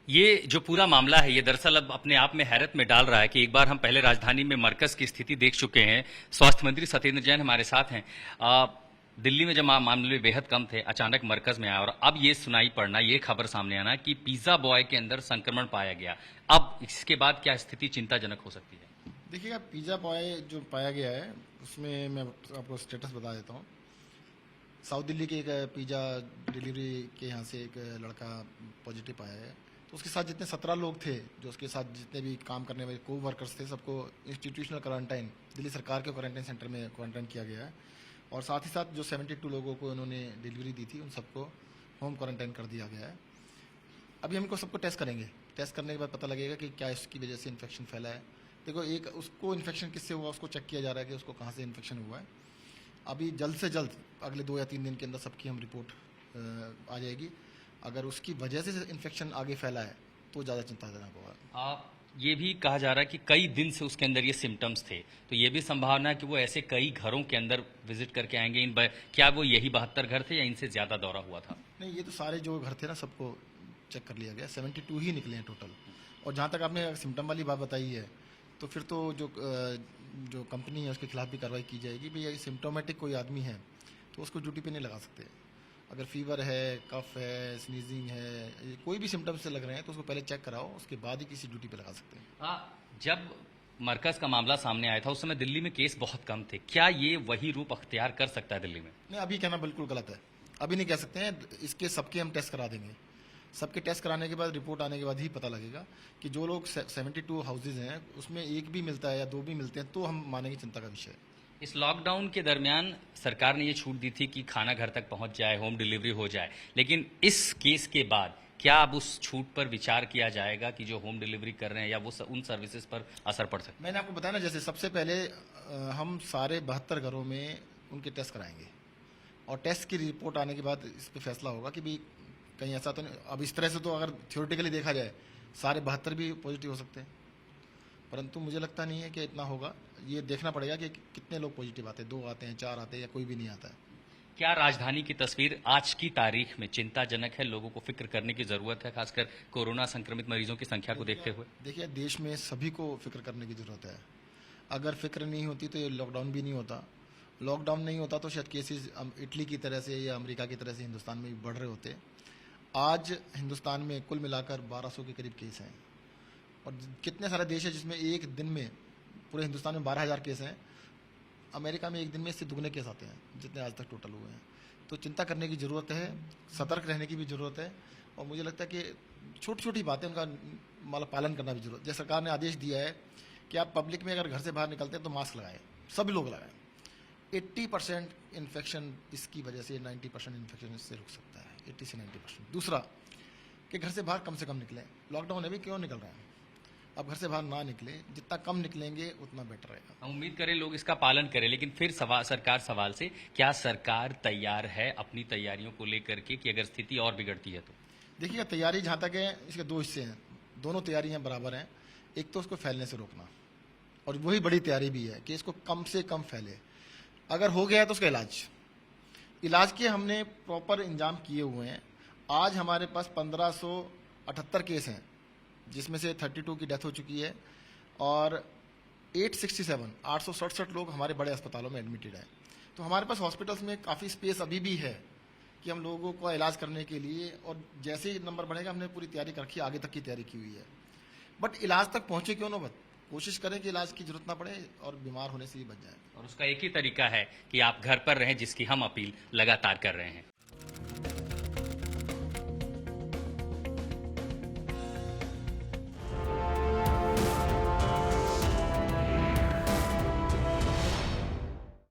ये जो पूरा मामला है ये दरअसल अब अपने आप में हैरत में डाल रहा है कि एक बार हम पहले राजधानी में मरकज की स्थिति देख चुके हैं। स्वास्थ्य मंत्री सत्येंद्र जैन हमारे साथ हैं। दिल्ली में जब मामले बेहद कम थे, अचानक मरकज में आया और अब ये सुनाई पड़ना, ये खबर सामने आना कि पिज्जा बॉय के अंदर संक्रमण पाया गया। अब इसके बाद क्या स्थिति चिंताजनक हो सकती है? देखिएगा, पिज्जा बॉय जो पाया गया है उसमें मैं आपको स्टेटस बता देता हूँ। साउथ दिल्ली के एक पिज्जा डिलीवरी के यहाँ से एक लड़का पॉजिटिव पाया है। तो उसके साथ जितने 17 लोग थे, जो उसके साथ जितने भी काम करने वाले को वर्कर्स थे, सबको इंस्टीट्यूशनल क्वारंटाइन दिल्ली सरकार के क्वारंटाइन सेंटर में क्वारंटाइन किया गया है। और साथ ही साथ जो 72 लोगों को उन्होंने डिलीवरी दी थी, उन सबको होम क्वारंटाइन कर दिया गया है। अभी हम इनको सबको टेस्ट करेंगे। टेस्ट करने के बाद पता लगेगा कि क्या इसकी वजह से इन्फेक्शन फैला है। देखो, एक उसको इन्फेक्शन किससे हुआ उसको चेक किया जा रहा है कि उसको कहाँ से इन्फेक्शन हुआ है। अभी जल्द से जल्द अगले 2 या 3 दिन के अंदर सबकी हम रिपोर्ट आ जाएगी। अगर उसकी वजह से इन्फेक्शन आगे फैला है तो ज़्यादा चिंताजनक होगा। ये भी कहा जा रहा है कि कई दिन से उसके अंदर ये सिम्टम्स थे, तो ये भी संभावना है कि वो ऐसे कई घरों के अंदर विजिट करके आएंगे। क्या वो यही 72 घर थे या इनसे ज्यादा दौरा हुआ था? नहीं, ये तो सारे जो घर थे ना, सबको चेक कर लिया गया। 72 ही निकले हैं टोटल। और जहाँ तक आपने सिम्टम वाली बात बताई है, तो फिर तो जो कंपनी है उसके खिलाफ भी कार्रवाई की जाएगी। भैया, सिम्टोमेटिक कोई आदमी है तो उसको ड्यूटी पे नहीं लगा सकते। अगर फीवर है, कफ है, स्नीजिंग है, कोई भी सिम्टम्स से लग रहे हैं तो उसको पहले चेक कराओ, उसके बाद ही किसी ड्यूटी पे लगा सकते हैं। जब मरकज का मामला सामने आया था उस समय दिल्ली में केस बहुत कम थे। क्या ये वही रूप अख्तियार कर सकता है दिल्ली में? नहीं, अभी कहना बिल्कुल गलत है। अभी नहीं कह सकते हैं। इसके सबके हम टेस्ट करा देंगे। सबके टेस्ट कराने के बाद रिपोर्ट आने के बाद ही पता लगेगा कि जो लोग 72 हाउसेज हैं उसमें एक भी मिलता है या 2 भी मिलते हैं तो हम मानेंगे चिंता का विषय है। इस लॉकडाउन के दरमियान सरकार ने ये छूट दी थी कि खाना घर तक पहुंच जाए, होम डिलीवरी हो जाए, लेकिन इस केस के बाद क्या अब उस छूट पर विचार किया जाएगा कि जो होम डिलीवरी कर रहे हैं या वो उन सर्विसेज पर असर पड़ सकता है? मैंने आपको बताया ना, जैसे सबसे पहले हम सारे 72 घरों में उनके टेस्ट कराएंगे और टेस्ट की रिपोर्ट आने के बाद इस पर फैसला होगा कि भी कहीं ऐसा तो नहीं। अब इस तरह से तो अगर थ्योरेटिकली देखा जाए सारे 72 भी पॉजिटिव हो सकते हैं, परंतु मुझे लगता नहीं है कि इतना होगा। ये देखना पड़ेगा कि कितने लोग पॉजिटिव आते हैं, 2 आते हैं, 4 आते हैं या कोई भी नहीं आता है। क्या राजधानी की तस्वीर आज की तारीख में चिंताजनक है? लोगों को फिक्र करने की जरूरत है, खासकर कोरोना संक्रमित मरीजों की संख्या को देखते हुए। देखिए, देश में सभी को फिक्र करने की जरूरत है। अगर फिक्र नहीं होती तो ये लॉकडाउन भी नहीं होता। लॉकडाउन नहीं होता तो शायद केसेस इटली की तरह से या अमेरिका की तरह से हिंदुस्तान में भी बढ़ रहे होते। आज हिंदुस्तान में कुल मिलाकर 1200 के करीब केस हैं और कितने सारे देश है जिसमें एक दिन में पूरे हिंदुस्तान में 12,000 केस हैं। अमेरिका में एक दिन में इससे दुगने केस आते हैं जितने आज तक टोटल हुए हैं। तो चिंता करने की ज़रूरत है, सतर्क रहने की भी ज़रूरत है। और मुझे लगता है कि छोटी छोटी बातें उनका मतलब पालन करना भी जरूरत है। जैसे सरकार ने आदेश दिया है कि आप पब्लिक में अगर घर से बाहर निकलते हैं तो मास्क लगाएं, सभी लोग लगाएं। 80% इन्फेक्शन इसकी वजह से, 90% इन्फेक्शन इससे रुक सकता है, 80 से 90%। दूसरा कि घर से बाहर कम से कम निकलें। लॉकडाउन अभी क्यों निकल रहे हैं, अब घर से बाहर ना निकले, जितना कम निकलेंगे उतना बेटर रहेगा। हम उम्मीद करें लोग इसका पालन करें, लेकिन फिर सरकार सवाल से, क्या सरकार तैयार है अपनी तैयारियों को लेकर के कि अगर स्थिति और बिगड़ती है तो? देखिए, तैयारी जहाँ तक है इसके 2 हिस्से हैं, दोनों तैयारियाँ बराबर हैं। एक तो उसको फैलने से रोकना और वही बड़ी तैयारी भी है कि इसको कम से कम फैले। अगर हो गया तो उसका इलाज के हमने प्रॉपर इंतजाम किए हुए हैं। आज हमारे पास 1578 केस हैं जिसमें से 32 की डेथ हो चुकी है और 867 लोग हमारे बड़े अस्पतालों में एडमिटेड हैं। तो हमारे पास हॉस्पिटल्स में काफ़ी स्पेस अभी भी है कि हम लोगों का इलाज करने के लिए, और जैसे ही नंबर बढ़ेगा हमने पूरी तैयारी रखी, आगे तक की तैयारी की हुई है। बट इलाज तक पहुंचे क्यों नौबत, कोशिश करें कि इलाज की जरूरत ना पड़े और बीमार होने से ही बच जाए। और उसका एक ही तरीका है कि आप घर पर रहें, जिसकी हम अपील लगातार कर रहे हैं।